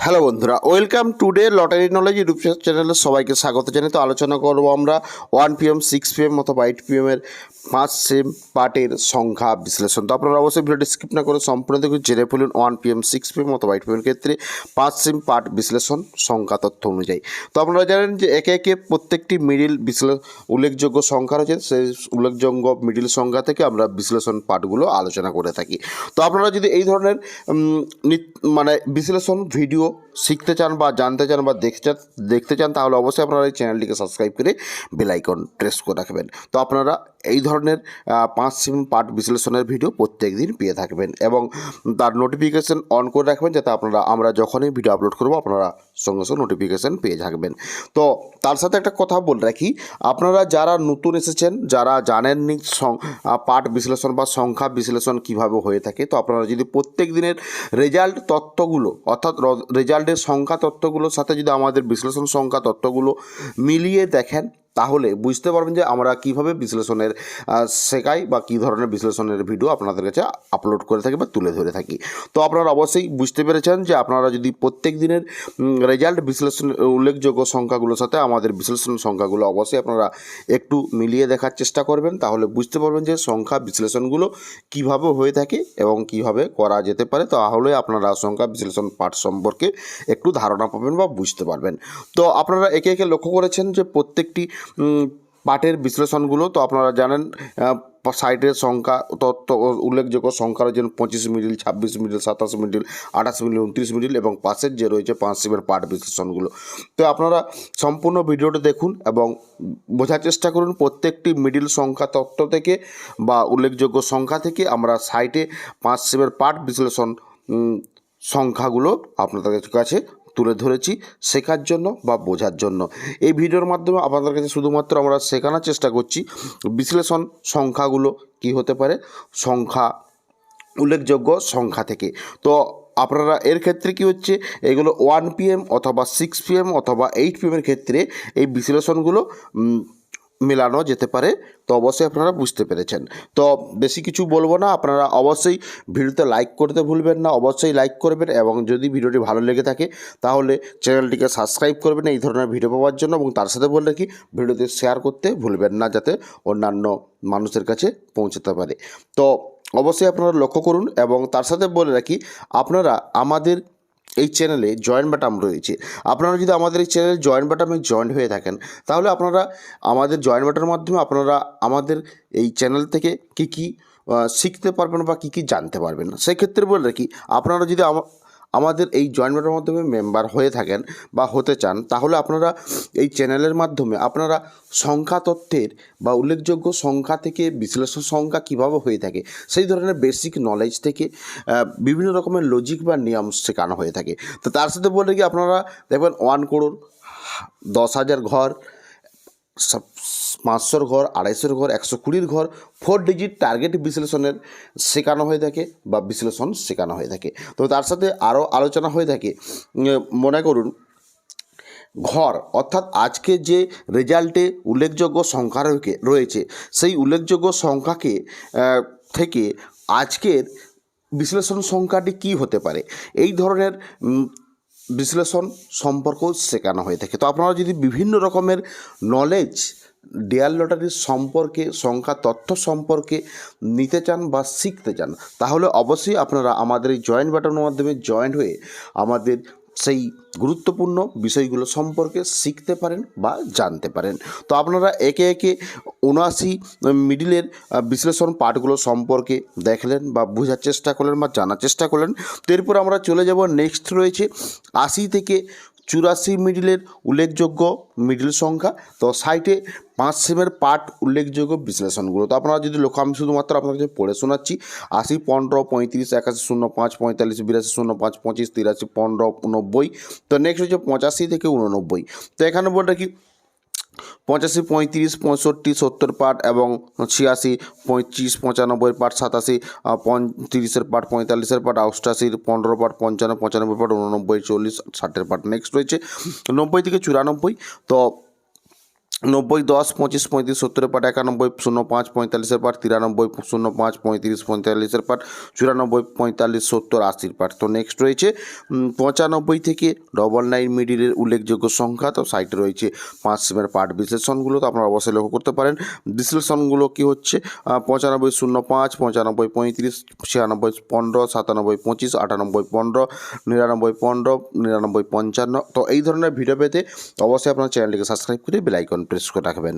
Hello বন্ধুরা, welcome today lottery knowledge YouTube চ্যানেলে সবাইকে স্বাগত জানাই। তো আলোচনা করবো আমরা 1 PM 6 PM অথবা 8 PM এর 5 সেম পার্টের সংখ্যা বিশ্লেষণ। তো আপনারা অবশ্যই ভিডিওটি স্কিপ না করে সম্পূর্ণ দেখুন, জেনে ফেলুন 1 PM 6 PM অথবা 8 PM এর ক্ষেত্রে 5 সেম পার্ট বিশ্লেষণ সংখ্যা তথ্য অনুযায়ী। তো আপনারা জানেন যে একে একে প্রত্যেকটি মিডিল উল্লেখযোগ্য সংখ্যা রয়েছে, সেই উল্লেখযোগ্য মিডিল সংখ্যা থেকে আমরা বিশ্লেষণ পার্টগুলো আলোচনা করে থাকি। তো আপনারা যদি এই ধরনের বিশ্লেষণ ভিডিও শিখতে চান বা জানতে চান বা দেখতে চান তাহলে অবশ্যই আপনারা এই চ্যানেলটিকে সাবস্ক্রাইব করে বেল আইকন প্রেস করে রাখবেন। তো আপনারা এই ধরনের 5 সেম পার্ট বিশ্লেষণের ভিডিও প্রত্যেক দিন পেয়ে থাকবেন এবং তার নোটিফিকেশান অন করে রাখবেন, যাতে আমরা যখনই ভিডিও আপলোড করব আপনারা সঙ্গে সঙ্গে নোটিফিকেশান পেয়ে থাকবেন। তো তার সাথে একটা কথা বলে রাখি, আপনারা যারা নতুন এসেছেন, যারা জানেননি পার্ট বিশ্লেষণ বা সংখ্যা বিশ্লেষণ কিভাবে হয়ে থাকে, তো আপনারা যদি প্রত্যেক দিনের রেজাল্ট তথ্যগুলো অর্থাৎ রেজাল্টের সংখ্যা তথ্যগুলোর সাথে যদি আমাদের বিশ্লেষণ সংখ্যা তথ্যগুলো মিলিয়ে দেখেন তাহলে বুঝতে পারবেন যে আমরা কীভাবে বিশ্লেষণের শেখাই বা কী ধরনের বিশ্লেষণের ভিডিও আপনাদের কাছে আপলোড করে থাকি বা তুলে ধরে থাকি। তো আপনারা অবশ্যই বুঝতে পেরেছেন যে আপনারা যদি প্রত্যেক দিনের রেজাল্ট বিশ্লেষণ উল্লেখযোগ্য সংখ্যাগুলোর সাথে আমাদের বিশ্লেষণ সংখ্যাগুলো অবশ্যই আপনারা একটু মিলিয়ে দেখার চেষ্টা করবেন, তাহলে বুঝতে পারবেন যে সংখ্যা বিশ্লেষণগুলো কীভাবে হয়ে থাকে এবং কীভাবে করা যেতে পারে। তাহলে আপনারা সংখ্যা বিশ্লেষণ পাঠ সম্পর্কে একটু ধারণা পাবেন বা বুঝতে পারবেন। তো আপনারা একে একে লক্ষ্য করেছেন যে প্রত্যেকটি পাঠের বিশ্লেষণগুলো, তো আপনারা জানেন সাইটের সংখ্যা তথ্য উল্লেখযোগ্য সংখ্যা রয়েছে 25 middle, 26 middle, 27 middle, 28 middle, 29 middle এবং পাশের যে রয়েছে 5 সেমের পাঠ বিশ্লেষণগুলো। তো আপনারা সম্পূর্ণ ভিডিওটা দেখুন এবং বোঝার চেষ্টা করুন প্রত্যেকটি মিডিল সংখ্যা তথ্য থেকে বা উল্লেখযোগ্য সংখ্যা থেকে আমরা সাইটে 5 সেমের পাঠ বিশ্লেষণ সংখ্যাগুলো আপনাদের কাছে তুলে ধরেছি শেখার জন্য বা বোঝার জন্য। এই ভিডিওর মাধ্যমে আপনাদের কাছে শুধুমাত্র আমরা শেখানোর চেষ্টা করছি বিশ্লেষণ সংখ্যাগুলো কি হতে পারে সংখ্যা উল্লেখযোগ্য সংখ্যা থেকে। তো আপনারা এর ক্ষেত্রে কি হচ্ছে, এগুলো 1 PM অথবা 6 PM অথবা 8 PM এর ক্ষেত্রে এই বিশ্লেষণগুলো মেলানো যেতে পারে। তো অবশ্যই আপনারা বুঝতে পেরেছেন। তো বেশি কিছু বলবো না, আপনারা অবশ্যই ভিডিওতে লাইক করতে ভুলবেন না, অবশ্যই লাইক করবেন এবং যদি ভিডিওটি ভালো লেগে থাকে তাহলে চ্যানেলটিকে সাবস্ক্রাইব করবেন এই ধরনের ভিডিও পাওয়ার জন্য, এবং তার সাথে বলে রাখি ভিডিওতে শেয়ার করতে ভুলবেন না যাতে অন্যান্য মানুষের কাছে পৌঁছাতে পারে। তো অবশ্যই আপনারা লক্ষ্য করুন এবং তার সাথে বলে রাখি আপনারা আমাদের এই চ্যানেলে জয়েন বাটন রয়েছে। আপনারা যদি আমাদের এই চ্যানেলে জয়েন বাটনে জয়েন হয়ে থাকেন তাহলে আপনারা আমাদের জয়েন বাটনের মাধ্যমে আপনারা আমাদের এই চ্যানেল থেকে কী কী শিখতে পারবেন বা কী কী জানতে পারবেন। সেক্ষেত্রে বলে রাখি আপনারা যদি আমাদের এই জয়েন বাটনের মাধ্যমে মেম্বার হয়ে থাকেন বা হতে চান তাহলে আপনারা এই চ্যানেলের মাধ্যমে আপনারা সংখ্যা তথ্যের বা উল্লেখযোগ্য সংখ্যা থেকে বিশ্লেষণ সংখ্যা কীভাবে হয়ে থাকে সেই ধরনের বেসিক নলেজ থেকে বিভিন্ন রকমের লজিক বা নিয়ম শেখানো হয়ে থাকে। তো তার সাথে বলে কি আপনারা দেখবেন 1 করোড়, 10,000 ঘর, 500 ঘর, 250 ঘর, 120 ঘর, 4 ডিজিট টার্গেট বিশ্লেষণের শেখানো হয়ে থাকে বা বিশ্লেষণ শেখানো হয়ে থাকে। তো তার সাথে আরও আলোচনা হয়ে থাকে, মনে করুন ঘর অর্থাৎ আজকে যে রেজাল্টে উল্লেখযোগ্য সংখ্যা রয়েছে সেই উল্লেখযোগ্য সংখ্যাকে থেকে আজকের বিশ্লেষণ সংখ্যাটি কী হতে পারে এই ধরনের বিশ্লেষণ সম্পর্কেও শেখানো হয়ে থাকে। তো আপনারা যদি বিভিন্ন রকমের নলেজ ডিয়ার লটারির সম্পর্কে সংখ্যা তথ্য সম্পর্কে নিতে চান বা শিখতে চান তাহলে অবশ্যই আপনারা আমাদের এই জয়েন বাটনের মাধ্যমে জয়েন হয়ে আমাদের সেই গুরুত্বপূর্ণ বিষয়গুলো সম্পর্কে শিখতে পারেন বা জানতে পারেন। তো আপনারা একে একে 79 মিডিলের বিশ্লেষণ পাঠগুলো সম্পর্কে দেখলেন বা বোঝার চেষ্টা করলেন বা জানার চেষ্টা করলেন। তো এরপর আমরা চলে যাব, নেক্সট রয়েছে 80 থেকে 84 মিডিলের উল্লেখযোগ্য মিডিল সংখ্যা। তো সাইটে 5 সেমের পার্ট উল্লেখযোগ্য বিশ্লেষণগুলো। তো আপনারা যদি লক্ষ্য, আমি শুধুমাত্র আপনার কাছে পড়ে শোনাচ্ছি 80, 15, 35, 81, 05, 45, 82, 05, 25, 83, 15, 90। তো নেক্সট হচ্ছে 85 থেকে 89। তো এখানে বলটা কি 85, 35, 65, 70 পার্ট এবং 86, 25, 95 part, 87, 35 part, 45 part, 88, 15 part, 55, 95 part, 89, 40, 60 part. Next রয়েছে 90 থেকে 94। তো 90 10 25 35 70 পার্ট, 91 05 45 পার্ট, 93 05 35 45 পার্ট, 94 45 70 80 পার্ট। তো নেক্সট রয়েছে 95 থেকে 99 মিডিলের উল্লেখযোগ্য সংখ্যা। তো সাইটে রয়েছে 5 সেমের পার্ট বিশ্লেষণগুলো, তো আপনারা অবশ্যই লক্ষ্য করতে পারেন। বিশ্লেষণগুলো কি হচ্ছে 95 05 95 35 96 15 97 25 98 15 99 15 99 55। তো এই ধরনের ভিডিও পেতে অবশ্যই আপনার চ্যানেলটিকে সাবস্ক্রাইব করে বেল আইকন প্রেস করে রাখবেন।